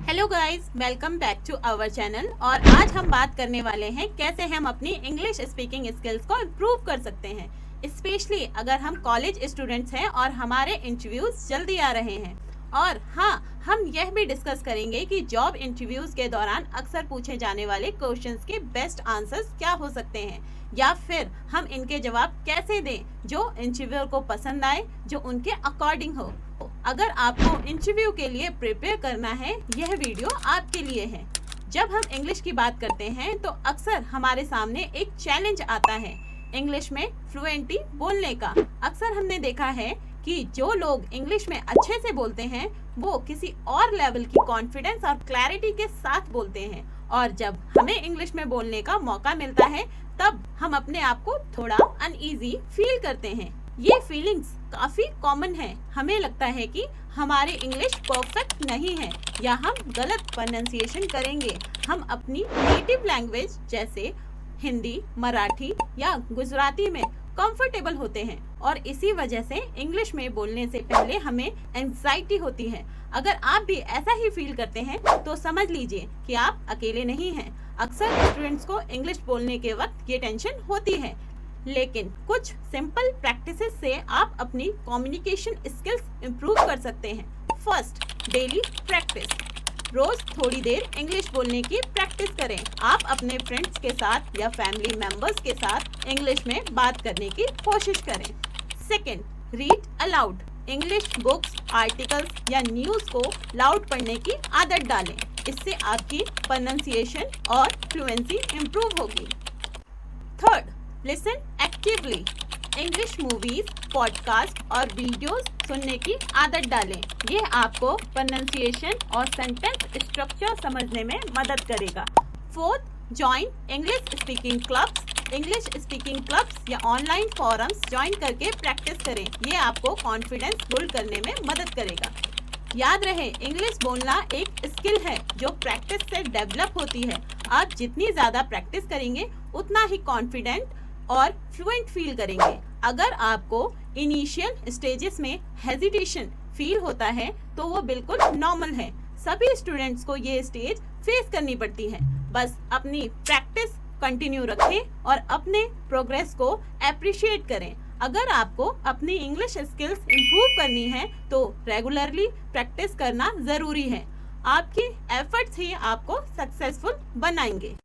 Hello guys, welcome back to our channel. और आज हम बात करने वाले हैं कैसे हम अपनी इंग्लिश स्पीकिंग स्किल्स को इम्प्रूव कर सकते हैं, स्पेशली अगर हम कॉलेज स्टूडेंट्स हैं और हमारे इंटरव्यूज जल्दी आ रहे हैं। और हाँ, हम यह भी डिस्कस करेंगे कि जॉब इंटरव्यूज के दौरान अक्सर पूछे जाने वाले क्वेश्चंस के बेस्ट आंसर्स क्या हो सकते हैं, या फिर हम इनके जवाब कैसे दें जो इंटरव्यूअर को पसंद आए, जो उनके अकॉर्डिंग हो। अगर आपको इंटरव्यू के लिए प्रिपेयर करना है, यह वीडियो आपके लिए है। जब हम इंग्लिश की बात करते हैं तो अक्सर हमारे सामने एक चैलेंज आता है इंग्लिश में फ्लुएंटली बोलने का। अक्सर हमने देखा है कि जो लोग इंग्लिश में अच्छे से बोलते हैं वो किसी और लेवल की कॉन्फिडेंस और क्लैरिटी के साथ बोलते हैं, और जब हमें इंग्लिश में बोलने का मौका मिलता है तब हम अपने आप को थोड़ा अनईजी फील करते हैं। ये फीलिंग्स काफी कॉमन है। हमें लगता है कि हमारी इंग्लिश परफेक्ट नहीं है या हम गलत प्रोनाउंसिएशन करेंगे। हम अपनी नेटिव लैंग्वेज जैसे हिंदी, मराठी या गुजराती में कंफर्टेबल होते हैं और इसी वजह से इंग्लिश में बोलने से पहले हमें एंजाइटी होती है। अगर आप भी ऐसा ही फील करते हैं तो समझ लीजिए कि आप अकेले नहीं हैं। अक्सर स्टूडेंट्स को इंग्लिश बोलने के वक्त ये टेंशन होती है, लेकिन कुछ सिंपल प्रैक्टिसेस से आप अपनी कम्युनिकेशन स्किल्स इंप्रूव कर सकते हैं। First, daily practice. रोज थोड़ी देर इंग्लिश बोलने की प्रैक्टिस करें। आप अपने फ्रेंड्स के साथ या फैमिली मेंबर्स के साथ इंग्लिश में बात करने की कोशिश करें। Second, read aloud. English books, articles या न्यूज़ को लाउड पढ़ने की आदत डालें। इससे आपकी प्रोनाउंसिएशन और फ्लुएंसी इंप्रूव होगी। Third, listen actively. English movies, podcast और वीडियोस सुनने की आदत डालें। यह आपको प्रोनाउंसिएशन और सेंटेंस स्ट्रक्चर समझने में मदद करेगा। Fourth, join English speaking clubs. English speaking clubs या ऑनलाइन फोरम्स ज्वाइन करके प्रैक्टिस करें। ये आपको कॉन्फिडेंस बिल्ड करने में मदद करेगा। याद रहे, इंग्लिश बोलना एक स्किल है जो प्रैक्टिस से डेवलप होती है। आप जितनी ज़्यादा प्रैक्टिस करेंगे उतना ही कॉन्फिडेंट और फ्लुएंट फील करेंगे। अगर आपको इनिशियल स्टेजेस में हेजिटेशन फील होता है तो वो बिल्कुल नॉर्मल है। सभी स्टूडेंट्स को ये स्टेज फेस करनी पड़ती है। बस अपनी प्रैक्टिस कंटिन्यू रखें और अपने प्रोग्रेस को अप्रिशिएट करें। अगर आपको अपनी इंग्लिश स्किल्स इंप्रूव करनी है तो रेगुलरली प्रैक्टिस करना ज़रूरी है। आपकी एफर्ट्स ही आपको सक्सेसफुल बनाएंगे।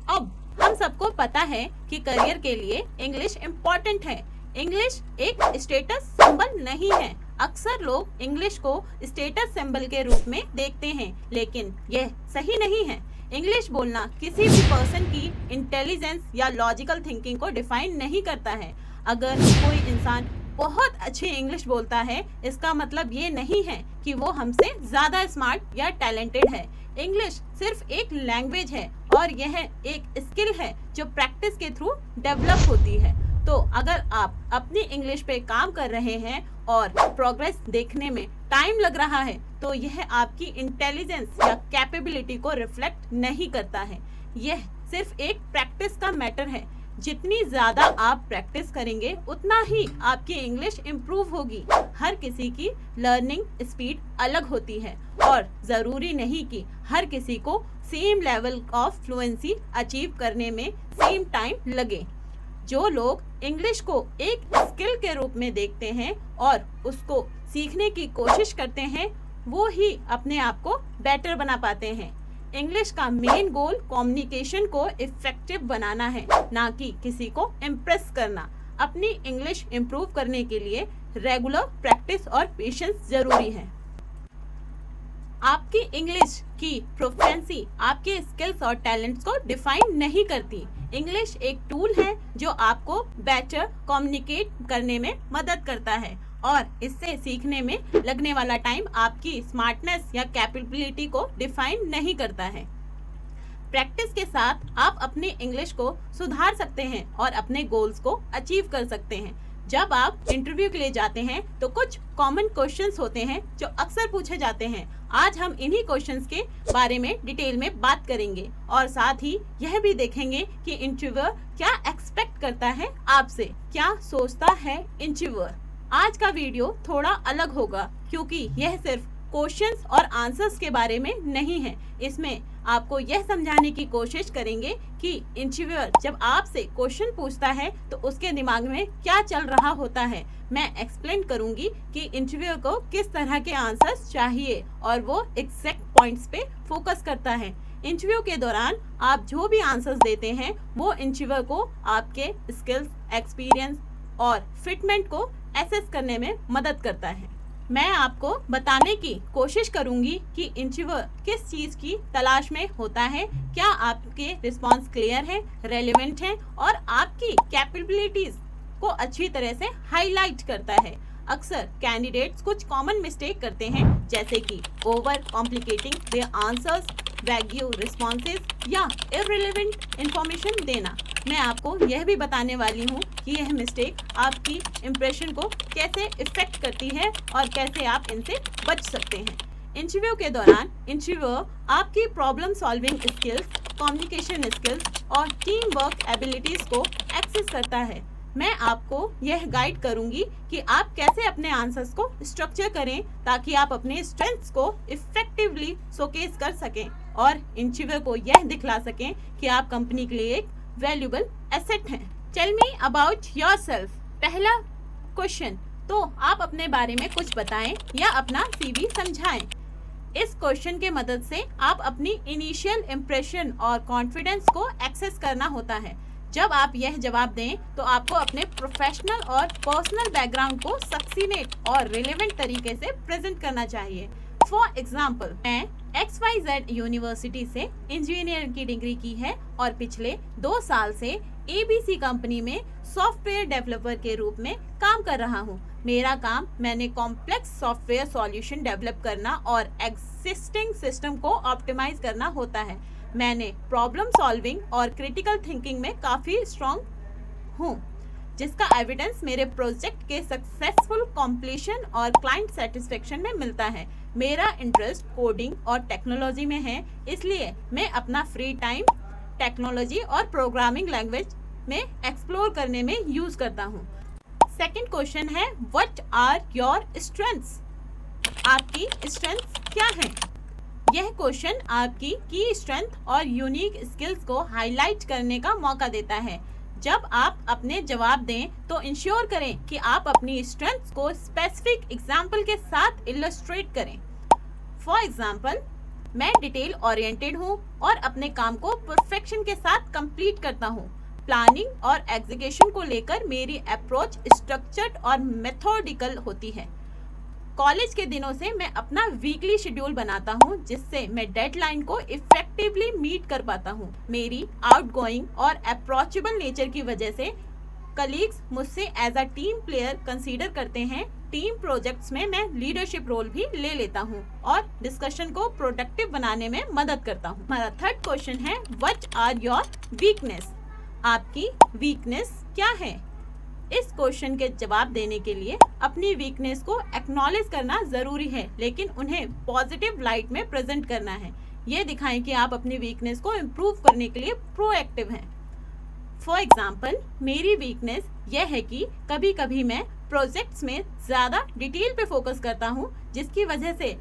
अब हम सबको पता है कि करियर के लिए इंग्लिश इम्पोर्टेंट है। इंग्लिश एक स्टेटस सिंबल नहीं है। अक्सर लोग इंग्लिश को स्टेटस सिंबल के रूप में देखते हैं, लेकिन यह सही नहीं है। इंग्लिश बोलना किसी भी पर्सन की इंटेलिजेंस या लॉजिकल थिंकिंग को डिफाइन नहीं करता है। अगर कोई इंसान बहुत अच्छी इंग्लिश बोलता है, इसका मतलब ये नहीं है कि वो हमसे ज़्यादा स्मार्ट या टैलेंटेड है। इंग्लिश सिर्फ एक लैंग्वेज है और यह एक स्किल है जो प्रैक्टिस के थ्रू डेवलप होती है। तो अगर आप अपनी इंग्लिश पे काम कर रहे हैं और प्रोग्रेस देखने में टाइम लग रहा है तो यह आपकी इंटेलिजेंस या कैपेबिलिटी को रिफ्लेक्ट नहीं करता है। यह सिर्फ एक प्रैक्टिस का मैटर है। जितनी ज़्यादा आप प्रैक्टिस करेंगे उतना ही आपकी इंग्लिश इम्प्रूव होगी। हर किसी की लर्निंग स्पीड अलग होती है और ज़रूरी नहीं कि हर किसी को same level of fluency achieve करने में सेम टाइम लगे। जो लोग इंग्लिश को एक स्किल के रूप में देखते हैं और उसको सीखने की कोशिश करते हैं, वो ही अपने आप को बेटर बना पाते हैं। इंग्लिश का मेन गोल कम्युनिकेशन को इफेक्टिव बनाना है, ना कि किसी को इम्प्रेस करना। अपनी इंग्लिश इम्प्रूव करने के लिए रेगुलर प्रैक्टिस और पेशेंस जरूरी है। आपकी इंग्लिश की प्रोफिशिएंसी आपके स्किल्स और टैलेंट्स को डिफाइन नहीं करती। इंग्लिश एक टूल है जो आपको बेटर कम्युनिकेट करने में मदद करता है, और इससे सीखने में लगने वाला टाइम आपकी स्मार्टनेस या कैपेबिलिटी को डिफाइन नहीं करता है। प्रैक्टिस के साथ आप अपनी इंग्लिश को सुधार सकते हैं और अपने गोल्स को अचीव कर सकते हैं। जब आप इंटरव्यू के लिए जाते हैं तो कुछ कॉमन क्वेश्चंस होते हैं जो अक्सर पूछे जाते हैं। आज हम इन्हीं क्वेश्चंस के बारे में डिटेल में बात करेंगे और साथ ही यह भी देखेंगे कि इंटरव्यूअर क्या एक्सपेक्ट करता है आपसे, क्या सोचता है इंटरव्यूअर। आज का वीडियो थोड़ा अलग होगा क्योंकि यह सिर्फ क्वेश्चंस और आंसर्स के बारे में नहीं है। इसमें आपको यह समझाने की कोशिश करेंगे कि इंटरव्यूअर जब आपसे क्वेश्चन पूछता है तो उसके दिमाग में क्या चल रहा होता है। मैं एक्सप्लेन करूंगी कि इंटरव्यूअर को किस तरह के आंसर्स चाहिए और वो एग्जैक्ट पॉइंट्स पे फोकस करता है। इंटरव्यू के दौरान आप जो भी आंसर्स देते हैं वो इंटरव्यूअर को आपके स्किल्स, एक्सपीरियंस और फिटमेंट को एसेस करने में मदद करता है। मैं आपको बताने की कोशिश करूंगी कि इंटरव्यूअर किस चीज़ की तलाश में होता है, क्या आपके रिस्पॉन्स क्लियर है, रेलेवेंट है और आपकी कैपेबिलिटीज़ को अच्छी तरह से हाईलाइट करता है। अक्सर कैंडिडेट्स कुछ कॉमन मिस्टेक करते हैं, जैसे कि over complicating their answers, wagyu responses या इररिलेवेंट इंफॉर्मेशन देना। मैं आपको यह भी बताने वाली हूँ कि यह मिस्टेक आपकी इम्प्रेशन को कैसे इफेक्ट करती है और कैसे आप इनसे बच सकते हैं। इंटरव्यू के दौरान इंटरव्यूअर आपकी problem solving skills, communication skills और टीम वर्क एबिलिटीज़ को एक्सेस करता है। मैं आपको यह गाइड करूंगी कि आप कैसे अपने आंसर्स को स्ट्रक्चर करें ताकि आप अपने स्ट्रेंथ्स को इफेक्टिवली शोकेस कर सकें और इंटरव्यूअर को यह दिखला सकें कि आप कंपनी के लिए एक वैल्यूएबल एसेट हैं। Tell me about yourself. पहला क्वेश्चन, तो आप अपने बारे में कुछ बताएं या अपना सीवी समझाएं। इस क्वेश्चन के मदद से आप अपनी इनिशियल इम्प्रेशन और कॉन्फिडेंस को एक्सेस करना होता है। जब आप यह जवाब दें तो आपको अपने प्रोफेशनल और पर्सनल बैकग्राउंड को सक्सीनेट और रिलेवेंट तरीके से प्रेजेंट करना चाहिए। फॉर एग्जाम्पल, मैं XYZ यूनिवर्सिटी से इंजीनियरिंग की डिग्री की है और पिछले 2 साल से ABC कंपनी में सॉफ्टवेयर डेवलपर के रूप में काम कर रहा हूँ। मेरा काम मैंने कॉम्प्लेक्स सॉफ्टवेयर सॉल्यूशन डेवलप करना और एग्जिस्टिंग सिस्टम को ऑप्टिमाइज करना होता है। मैंने प्रॉब्लम सॉल्विंग और क्रिटिकल थिंकिंग में काफ़ी स्ट्रॉन्ग हूँ, जिसका एविडेंस मेरे प्रोजेक्ट के सक्सेसफुल कंप्लीशन और क्लाइंट सेटिस्फेक्शन में मिलता है। मेरा इंटरेस्ट कोडिंग और टेक्नोलॉजी में है, इसलिए मैं अपना फ्री टाइम टेक्नोलॉजी और प्रोग्रामिंग लैंग्वेज में एक्सप्लोर करने में यूज़ करता हूँ। सेकंड क्वेश्चन है, व्हाट आर योर स्ट्रेंथ्स? आपकी स्ट्रेंथ्स क्या हैं? यह क्वेश्चन आपकी की स्ट्रेंथ और यूनिक स्किल्स को हाईलाइट करने का मौका देता है। जब आप अपने जवाब दें तो इंश्योर करें कि आप अपनी स्ट्रेंथ्स को स्पेसिफिक एग्जाम्पल के साथ इलस्ट्रेट करें। फॉर एग्जाम्पल, मैं डिटेल ओरिएंटेड हूँ और अपने काम को परफेक्शन के साथ कंप्लीट करता हूँ। प्लानिंग और एग्जीक्यूशन को लेकर मेरी अप्रोच स्ट्रक्चर्ड और मेथोडिकल होती है। कॉलेज के दिनों से मैं अपना वीकली शेड्यूल बनाता हूँ, जिससे मैं डेडलाइन को इफेक्टिवली मीट कर पाता हूँ। मेरी आउटगोइंग और अप्रोचेबल नेचर की वजह से कलीग्स मुझसे as a team player consider करते हैं। टीम प्रोजेक्ट्स में मैं लीडरशिप रोल भी ले लेता हूँ और डिस्कशन को प्रोडक्टिव बनाने में मदद करता हूँ। हमारा थर्ड क्वेश्चन है, व्हाट आर योर वीकनेस? आपकी वीकनेस क्या है? इस क्वेश्चन के जवाब देने के लिए अपनी वीकनेस को एक्नॉलेज करना ज़रूरी है, लेकिन उन्हें पॉजिटिव लाइट में प्रेजेंट करना है। ये दिखाएं कि आप अपनी वीकनेस को इम्प्रूव करने के लिए प्रोएक्टिव हैं। फॉर एग्जाम्पल, मेरी वीकनेस यह है कि कभी कभी मैं प्रोजेक्ट्स में ज़्यादा डिटेल पे फोकस करता हूँ, जिसकी वजह से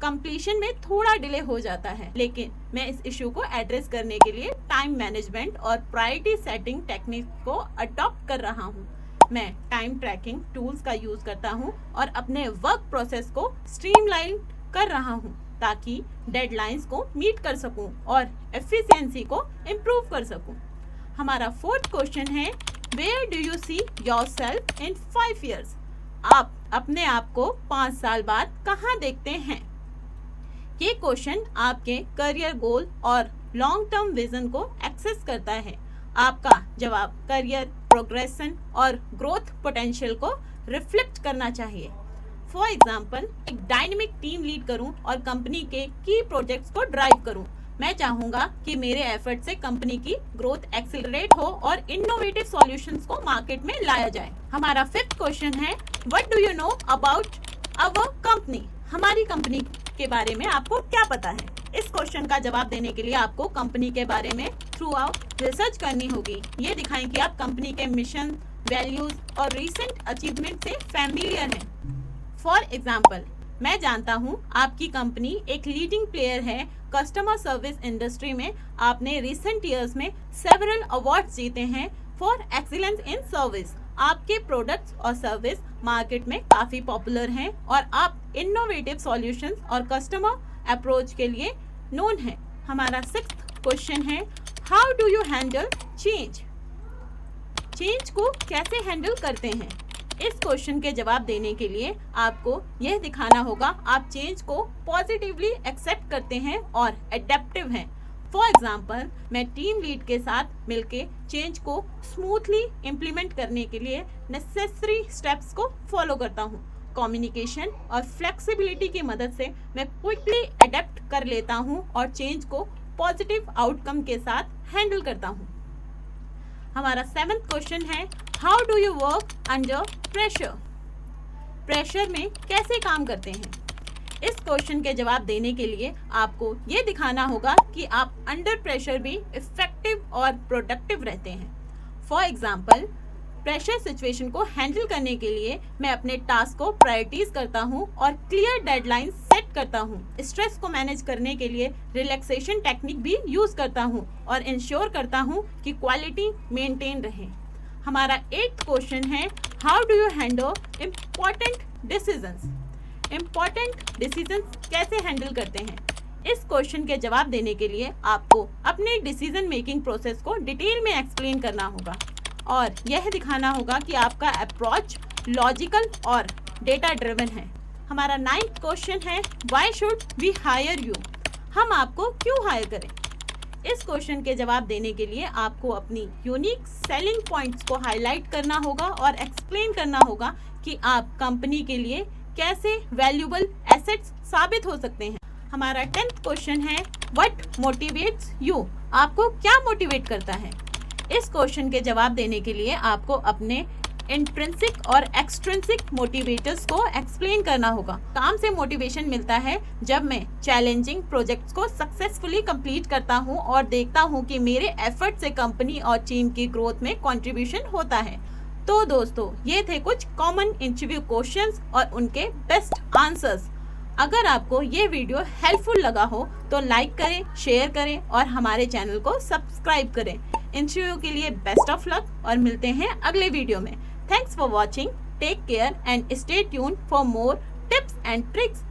कंप्लीशन में थोड़ा डिले हो जाता है। लेकिन मैं इस इशू को एड्रेस करने के लिए टाइम मैनेजमेंट और प्रायोरिटी सेटिंग टेक्निक को अडॉप्ट कर रहा हूँ। मैं टाइम ट्रैकिंग टूल्स का यूज़ करता हूँ और अपने वर्क प्रोसेस को स्ट्रीमलाइन कर रहा हूँ ताकि डेडलाइंस को मीट कर सकूँ और एफिशिएंसी को इम्प्रूव कर सकूँ। हमारा फोर्थ क्वेश्चन है, where do you see yourself in 5 years? आप अपने आप को 5 साल बाद कहाँ देखते हैं? ये क्वेश्चन आपके करियर गोल और लॉन्ग टर्म विजन को एक्सेस करता है। आपका जवाब करियर प्रोग्रेशन और ग्रोथ पोटेंशियल को रिफ्लेक्ट करना चाहिए। फॉर एग्जाम्पल, एक डायनेमिक टीम लीड करूं और कंपनी के की प्रोजेक्ट्स को ड्राइव करूं। मैं चाहूँगा कि मेरे एफर्ट से कंपनी की ग्रोथ एक्सेलरेट हो और इनोवेटिव सॉल्यूशंस को मार्केट में लाया जाए। हमारा फिफ्थ क्वेश्चन है, what do you know about our company? हमारी कंपनी के बारे में आपको क्या पता है? इस क्वेश्चन का जवाब देने के लिए आपको कंपनी के बारे में थ्रू आउट रिसर्च करनी होगी। ये दिखाएं कि आप कंपनी के मिशन, वैल्यूज और रीसेंट अचीवमेंट से फैमिलियर हैं। फॉर एग्जाम्पल, मैं जानता हूँ आपकी कंपनी एक लीडिंग प्लेयर है कस्टमर सर्विस इंडस्ट्री में। आपने रिसेंट ईयर्स में सेवरल अवार्ड्स जीते हैं फॉर एक्सीलेंस इन सर्विस। आपके प्रोडक्ट्स और सर्विस मार्केट में काफ़ी पॉपुलर हैं और आप इनोवेटिव सॉल्यूशंस और कस्टमर अप्रोच के लिए नोन है। हमारा 6th क्वेश्चन है, how do you handle change? Change को कैसे हैंडल करते हैं? इस क्वेश्चन के जवाब देने के लिए आपको यह दिखाना होगा आप चेंज को पॉजिटिवली एक्सेप्ट करते हैं और एडेप्टिव हैं। फॉर एग्जाम्पल, मैं टीम लीड के साथ मिलके चेंज को स्मूथली इम्प्लीमेंट करने के लिए नेसेसरी स्टेप्स को फॉलो करता हूँ। कम्युनिकेशन और फ्लेक्सिबिलिटी की मदद से मैं क्विकली अडेप्ट कर लेता हूँ और चेंज को पॉजिटिव आउटकम के साथ हैंडल करता हूँ। हमारा 7th क्वेश्चन है, how do you work under pressure? Pressure में कैसे काम करते हैं? इस क्वेश्चन के जवाब देने के लिए आपको ये दिखाना होगा कि आप अंडर प्रेशर भी इफेक्टिव और प्रोडक्टिव रहते हैं। फॉर एग्जाम्पल, प्रेशर सिचुएशन को हैंडल करने के लिए मैं अपने टास्क को प्रायोरिटीज करता हूँ और क्लियर डेडलाइन सेट करता हूँ। स्ट्रेस को मैनेज करने के लिए रिलैक्सेशन टेक्निक भी यूज करता हूँ और इंश्योर करता हूँ कि क्वालिटी मेंटेन रहे। हमारा 8th क्वेश्चन है, how do you handle important decisions? Important decisions कैसे हैंडल करते हैं? इस क्वेश्चन के जवाब देने के लिए आपको अपने डिसीजन मेकिंग प्रोसेस को डिटेल में एक्सप्लेन करना होगा और यह दिखाना होगा कि आपका अप्रोच लॉजिकल और डेटा ड्रिवन है। हमारा 9th क्वेश्चन है, why should we hire you? हम आपको क्यों हायर करें? इस क्वेश्चन के जवाब देने के लिए आपको अपनी यूनिक सेलिंग पॉइंट्स को हाईलाइट करना होगा और एक्सप्लेन करना होगा कि आप कंपनी के लिए कैसे वैल्यूएबल एसेट्स साबित हो सकते हैं। हमारा 10th क्वेश्चन है, व्हाट मोटिवेट्स यू? आपको क्या मोटिवेट करता है? इस क्वेश्चन के जवाब देने के लिए आपको अपने इंट्रिंसिक और एक्सट्रिंसिक मोटिवेटर्स को एक्सप्लेन करना होगा। काम से मोटिवेशन मिलता है जब मैं चैलेंजिंग प्रोजेक्ट्स को सक्सेसफुली कंप्लीट करता हूं और देखता हूं कि मेरे एफर्ट से कंपनी और टीम की ग्रोथ में कंट्रीब्यूशन होता है। तो दोस्तों, ये थे कुछ कॉमन इंटरव्यू क्वेश्चंस और उनके बेस्ट आंसर्स। अगर आपको ये वीडियो हेल्पफुल लगा हो तो लाइक करें, शेयर करें और हमारे चैनल को सब्सक्राइब करें। इंटरव्यू के लिए बेस्ट ऑफ लक और मिलते हैं अगले वीडियो में। Thanks for watching. Take care and stay tuned for more tips and tricks